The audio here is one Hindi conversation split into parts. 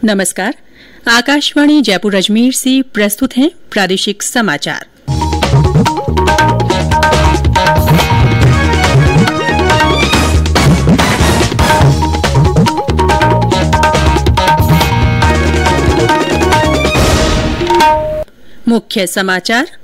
नमस्कार। आकाशवाणी जयपुर अजमेर से प्रस्तुत हैं प्रादेशिक समाचार। मुख्य समाचार।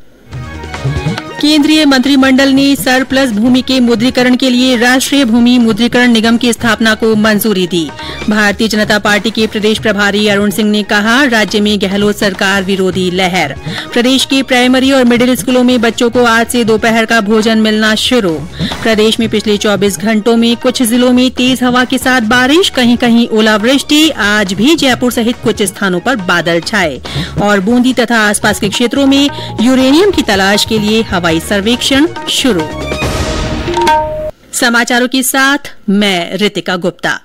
केंद्रीय मंत्रिमंडल ने सरप्लस भूमि के मुद्रीकरण के लिए राष्ट्रीय भूमि मुद्रीकरण निगम की स्थापना को मंजूरी दी। भारतीय जनता पार्टी के प्रदेश प्रभारी अरुण सिंह ने कहा, राज्य में गहलोत सरकार विरोधी लहर। प्रदेश के प्राइमरी और मिडिल स्कूलों में बच्चों को आज से दोपहर का भोजन मिलना शुरू। प्रदेश में पिछले 24 घंटों में कुछ जिलों में तेज हवा के साथ बारिश, कहीं कहीं ओलावृष्टि। आज भी जयपुर सहित कुछ स्थानों पर बादल छाए। और बूंदी तथा आसपास के क्षेत्रों में यूरेनियम की तलाश के लिए हवाई सर्वेक्षण शुरू। समाचारों के साथ मैं रितिका गुप्ता।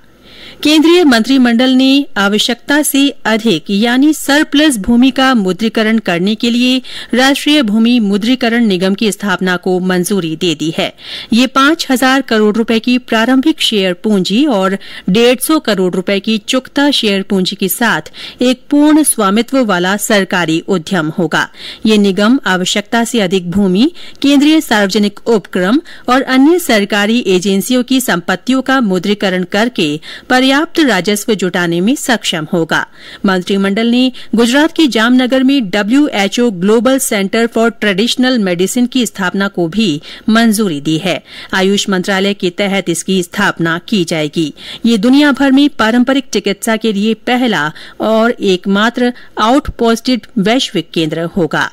केंद्रीय मंत्रिमंडल ने आवश्यकता से अधिक यानी सरप्लस भूमि का मुद्रीकरण करने के लिए राष्ट्रीय भूमि मुद्रीकरण निगम की स्थापना को मंजूरी दे दी है। ये 5,000 करोड़ रुपए की प्रारंभिक शेयर पूंजी और 150 करोड़ रुपए की चुकता शेयर पूंजी के साथ एक पूर्ण स्वामित्व वाला सरकारी उद्यम होगा। ये निगम आवश्यकता से अधिक भूमि, केंद्रीय सार्वजनिक उपक्रम और अन्य सरकारी एजेंसियों की संपत्तियों का मुद्रीकरण करके पर्याप्त राजस्व जुटाने में सक्षम होगा। मंत्रिमंडल ने गुजरात के जामनगर में WHO global centre for traditional medicine की स्थापना को भी मंजूरी दी है। आयुष मंत्रालय के तहत इसकी स्थापना की जाएगी। ये दुनिया भर में पारंपरिक चिकित्सा के लिए पहला और एकमात्र आउटपोस्टेड वैश्विक केंद्र होगा।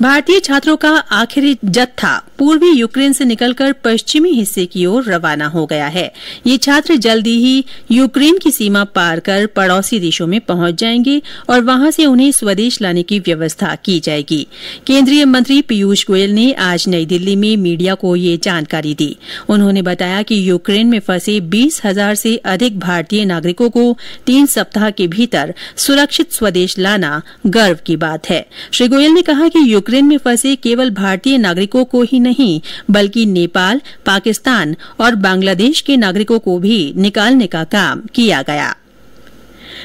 भारतीय छात्रों का आखिरी जत्था पूर्वी यूक्रेन से निकलकर पश्चिमी हिस्से की ओर रवाना हो गया है। ये छात्र जल्दी ही यूक्रेन की सीमा पार कर पड़ोसी देशों में पहुंच जाएंगे और वहां से उन्हें स्वदेश लाने की व्यवस्था की जाएगी। केंद्रीय मंत्री पीयूष गोयल ने आज नई दिल्ली में मीडिया को ये जानकारी दी। उन्होंने बताया कि यूक्रेन में फंसे 20,000 से अधिक भारतीय नागरिकों को 3 सप्ताह के भीतर सुरक्षित स्वदेश लाना गर्व की बात है। श्री गोयल ने कहा कि यूक्रेन में फंसे केवल भारतीय नागरिकों को ही नहीं बल्कि नेपाल, पाकिस्तान और बांग्लादेश के नागरिकों को भी निकालने का काम किया गया।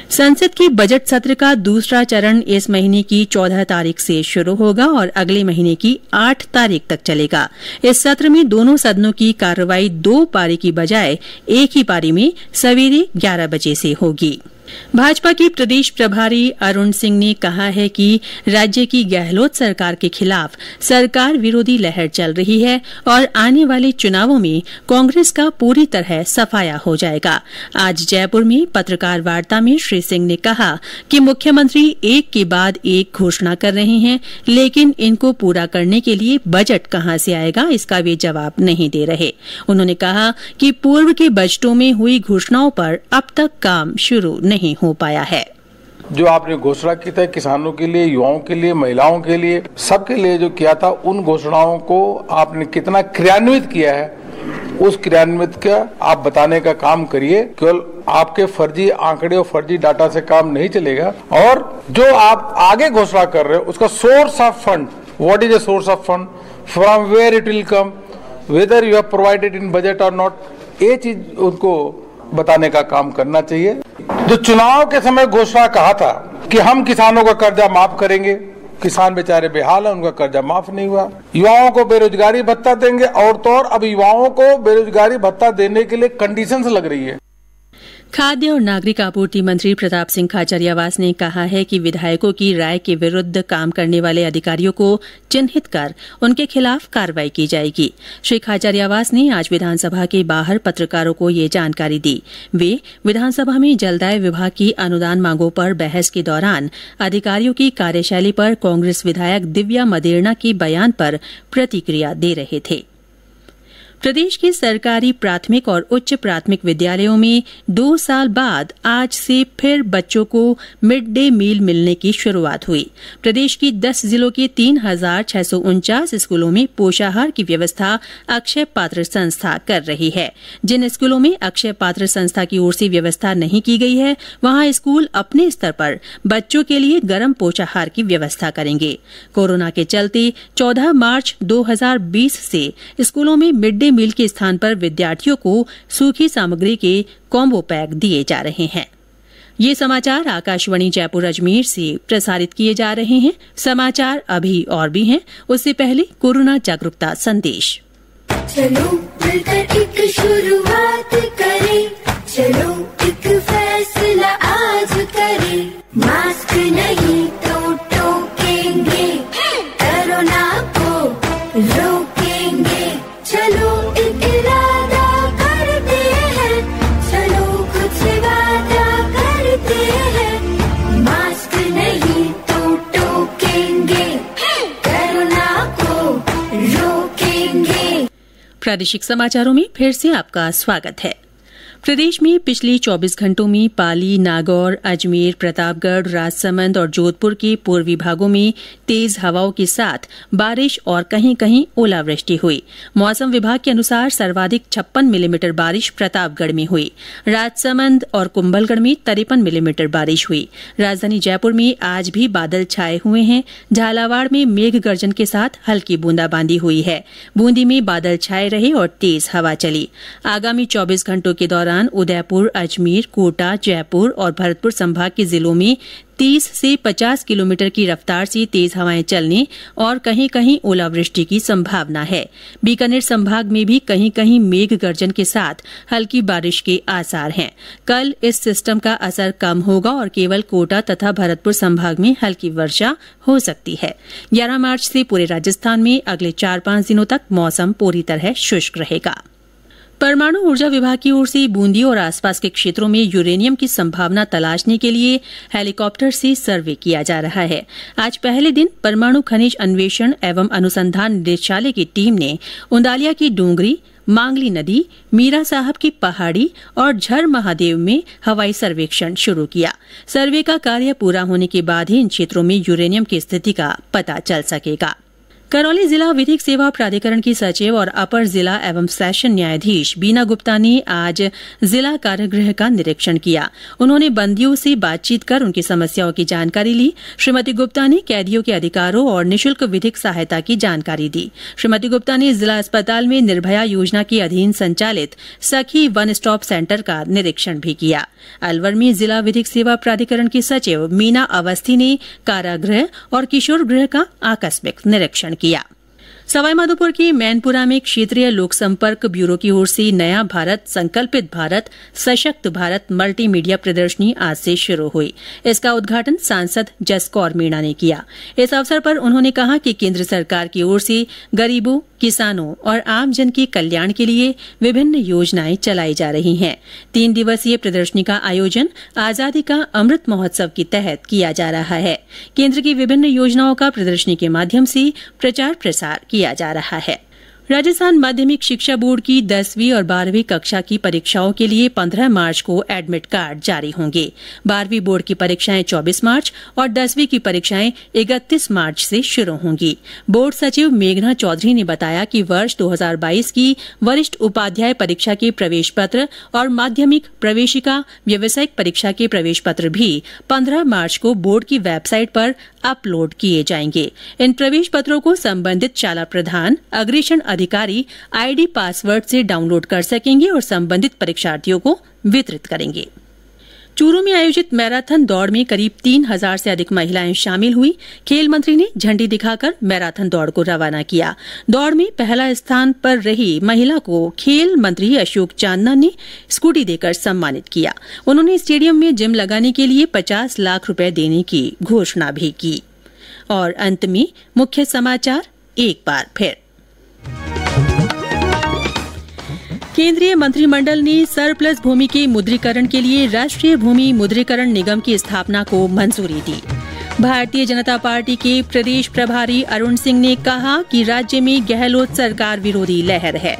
संसद के बजट सत्र का दूसरा चरण इस महीने की 14 तारीख से शुरू होगा और अगले महीने की 8 तारीख तक चलेगा। इस सत्र में दोनों सदनों की कार्रवाई 2 पारी की बजाय एक ही पारी में सवेरे 11 बजे से होगी। भाजपा के प्रदेश प्रभारी अरुण सिंह ने कहा है कि राज्य की गहलोत सरकार के खिलाफ सरकार विरोधी लहर चल रही है और आने वाले चुनावों में कांग्रेस का पूरी तरह सफाया हो जाएगा। आज जयपुर में पत्रकार वार्ता में श्री सिंह ने कहा कि मुख्यमंत्री एक के बाद एक घोषणा कर रहे हैं, लेकिन इनको पूरा करने के लिए बजट कहां से आएगा इसका वे जवाब नहीं दे रहे। उन्होंने कहा कि पूर्व के बजटों में हुई घोषणाओं पर अब तक काम शुरू नहीं हो पाया है। जो आपने घोषणा की था किसानों के लिए, युवाओं के लिए, महिलाओं के लिए, सबके लिए जो किया था, उन घोषणाओं को आपने कितना क्रियान्वित किया है, उस क्रियान्वित का आप बताने का काम करिए। केवल आपके फर्जी आंकड़े और फर्जी डाटा से काम नहीं चलेगा। और जो आप आगे घोषणा कर रहे हो उसका source of fund, what is the source of fund, from where it will come, whether you have provided in budget और नॉट, ये चीज उनको बताने का काम करना चाहिए। जो चुनाव के समय घोषणा कहा था कि हम किसानों का कर्जा माफ करेंगे, किसान बेचारे बेहाल है, उनका कर्जा माफ नहीं हुआ। युवाओं को बेरोजगारी भत्ता देंगे, और तो और अब युवाओं को बेरोजगारी भत्ता देने के लिए कंडीशंस लग रही है। खाद्य और नागरिक आपूर्ति मंत्री प्रताप सिंह खाचरियावास ने कहा है कि विधायकों की राय के विरुद्ध काम करने वाले अधिकारियों को चिन्हित कर उनके खिलाफ कार्रवाई की जाएगी। श्री खाचरियावास ने आज विधानसभा के बाहर पत्रकारों को ये जानकारी दी। वे विधानसभा में जलदाय विभाग की अनुदान मांगों पर बहस के दौरान अधिकारियों की कार्यशैली पर कांग्रेस विधायक दिव्या मदेरणा के बयान पर प्रतिक्रिया दे रहे थे। प्रदेश के सरकारी प्राथमिक और उच्च प्राथमिक विद्यालयों में 2 साल बाद आज से फिर बच्चों को मिड डे मील मिलने की शुरुआत हुई। प्रदेश की 10 जिलों के 3,649 स्कूलों में पोषाहार की व्यवस्था अक्षय पात्र संस्था कर रही है। जिन स्कूलों में अक्षय पात्र संस्था की ओर से व्यवस्था नहीं की गई है, वहां स्कूल अपने स्तर पर बच्चों के लिए गर्म पोषाहार की व्यवस्था करेंगे। कोरोना के चलते 14 मार्च 2020 से स्कूलों में मिड डे मील के स्थान पर विद्यार्थियों को सूखी सामग्री के कॉम्बो पैक दिए जा रहे हैं। ये समाचार आकाशवाणी जयपुर अजमेर से प्रसारित किए जा रहे हैं। समाचार अभी और भी हैं, उससे पहले कोरोना जागरूकता संदेश। चलो मिलकर एक शुरुआत करें, चलो एक फैसला आज करें, मास्क नहीं तो टोकेंगे, कोरोना को रोकेंगे, चलो एक इरादा करते हैं, चलो कुछ वादा करते हैं, मास्क नहीं तो टोकेंगे, कोरोना को रोकेंगे। प्रादेशिक समाचारों में फिर से आपका स्वागत है। प्रदेश में पिछले 24 घंटों में पाली, नागौर, अजमेर, प्रतापगढ़, राजसमंद और जोधपुर के पूर्वी भागों में तेज हवाओं के साथ बारिश और कहीं कहीं ओलावृष्टि हुई। मौसम विभाग के अनुसार सर्वाधिक 56 मिलीमीटर बारिश प्रतापगढ़ में हुई। राजसमंद और कुंभलगढ़ में 53 मिलीमीटर बारिश हुई। राजधानी जयपुर में आज भी बादल छाए हुए हैं। झालावाड़ में मेघ गर्जन के साथ हल्की बूंदाबांदी हुई है। बूंदी में बादल छाए रहे और तेज हवा चली। आगामी 24 घंटों के दौरान उदयपुर, अजमेर, कोटा, जयपुर और भरतपुर संभाग के जिलों में 30 से 50 किलोमीटर की रफ्तार से तेज हवाएं चलने और कहीं कहीं ओलावृष्टि की संभावना है। बीकानेर संभाग में भी कहीं कहीं मेघ गर्जन के साथ हल्की बारिश के आसार हैं। कल इस सिस्टम का असर कम होगा और केवल कोटा तथा भरतपुर संभाग में हल्की वर्षा हो सकती है। 11 मार्च से पूरे राजस्थान में अगले 4-5 दिनों तक मौसम पूरी तरह शुष्क रहेगा। परमाणु ऊर्जा विभाग की ओर से बूंदी और आसपास के क्षेत्रों में यूरेनियम की संभावना तलाशने के लिए हेलीकॉप्टर से सर्वे किया जा रहा है। आज पहले दिन परमाणु खनिज अन्वेषण एवं अनुसंधान निदेशालय की टीम ने उंदालिया की डूंगरी, मांगली नदी, मीरा साहब की पहाड़ी और झर महादेव में हवाई सर्वेक्षण शुरू किया। सर्वे का कार्य पूरा होने के बाद ही इन क्षेत्रों में यूरेनियम की स्थिति का पता चल सकेगा। करौली जिला विधिक सेवा प्राधिकरण की सचिव और अपर जिला एवं सेशन न्यायाधीश बीना गुप्ता ने आज जिला कारागृह का निरीक्षण किया। उन्होंने बंदियों से बातचीत कर उनकी समस्याओं की जानकारी ली। श्रीमती गुप्ता ने कैदियों के अधिकारों और निःशुल्क विधिक सहायता की जानकारी दी। श्रीमती गुप्ता ने जिला अस्पताल में निर्भया योजना के अधीन संचालित सखी वन स्टॉप सेंटर का निरीक्षण भी किया। अलवर में जिला विधिक सेवा प्राधिकरण की सचिव मीना अवस्थी ने कारागृह और किशोर गृह का आकस्मिक निरीक्षण किया। सवाईमाधोपुर के मैनपुरा में क्षेत्रीय लोक संपर्क ब्यूरो की ओर से नया भारत, संकल्पित भारत, सशक्त भारत मल्टीमीडिया प्रदर्शनी आज से शुरू हुई। इसका उद्घाटन सांसद जसकौर मीणा ने किया। इस अवसर पर उन्होंने कहा कि केंद्र सरकार की ओर से गरीबों, किसानों और आमजन के कल्याण के लिए विभिन्न योजनाएं चलाई जा रही हैं। 3 दिवसीय प्रदर्शनी का आयोजन आजादी का अमृत महोत्सव के तहत किया जा रहा है। केंद्र की विभिन्न योजनाओं का प्रदर्शनी के माध्यम से प्रचार प्रसार किया जा रहा है। राजस्थान माध्यमिक शिक्षा बोर्ड की 10वीं और 12वीं कक्षा की परीक्षाओं के लिए 15 मार्च को एडमिट कार्ड जारी होंगे। 12वीं बोर्ड की परीक्षाएं 24 मार्च और 10वीं की परीक्षाएं 31 मार्च से शुरू होंगी। बोर्ड सचिव मेघना चौधरी ने बताया कि वर्ष 2022 की वरिष्ठ उपाध्याय परीक्षा के प्रवेश पत्र और माध्यमिक प्रवेशिका व्यावसायिक परीक्षा के प्रवेश पत्र भी 15 मार्च को बोर्ड की वेबसाइट पर अपलोड किए जाएंगे। इन प्रवेश पत्रों को संबंधित शाला प्रधान, अग्रेषण अधिकारी आईडी पासवर्ड से डाउनलोड कर सकेंगे और संबंधित परीक्षार्थियों को वितरित करेंगे। चूरू में आयोजित मैराथन दौड़ में करीब 3000 से अधिक महिलाएं शामिल हुई। खेल मंत्री ने झंडी दिखाकर मैराथन दौड़ को रवाना किया। दौड़ में पहला स्थान पर रही महिला को खेल मंत्री अशोक चांदना ने स्कूटी देकर सम्मानित किया। उन्होंने स्टेडियम में जिम लगाने के लिए 50 लाख रुपए देने की घोषणा भी की। और अंत में मुख्य समाचार एक बार फिर। केंद्रीय मंत्रिमंडल ने सरप्लस भूमि के मुद्रीकरण के लिए राष्ट्रीय भूमि मुद्रीकरण निगम की स्थापना को मंजूरी दी। भारतीय जनता पार्टी के प्रदेश प्रभारी अरुण सिंह ने कहा कि राज्य में गहलोत सरकार विरोधी लहर है।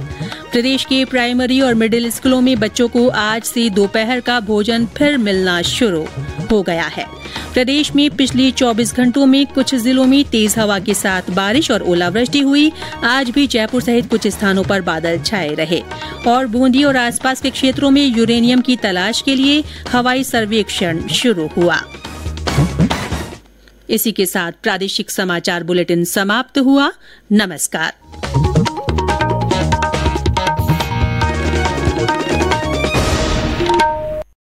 प्रदेश के प्राइमरी और मिडिल स्कूलों में बच्चों को आज से दोपहर का भोजन फिर मिलना शुरू हो गया है। प्रदेश में पिछले 24 घंटों में कुछ जिलों में तेज हवा के साथ बारिश और ओलावृष्टि हुई। आज भी जयपुर सहित कुछ स्थानों पर बादल छाए रहे और बूंदी और आसपास के क्षेत्रों में यूरेनियम की तलाश के लिए हवाई सर्वेक्षण शुरू हुआ। इसी के साथ प्रादेशिक समाचार बुलेटिन समाप्त हुआ। नमस्कार।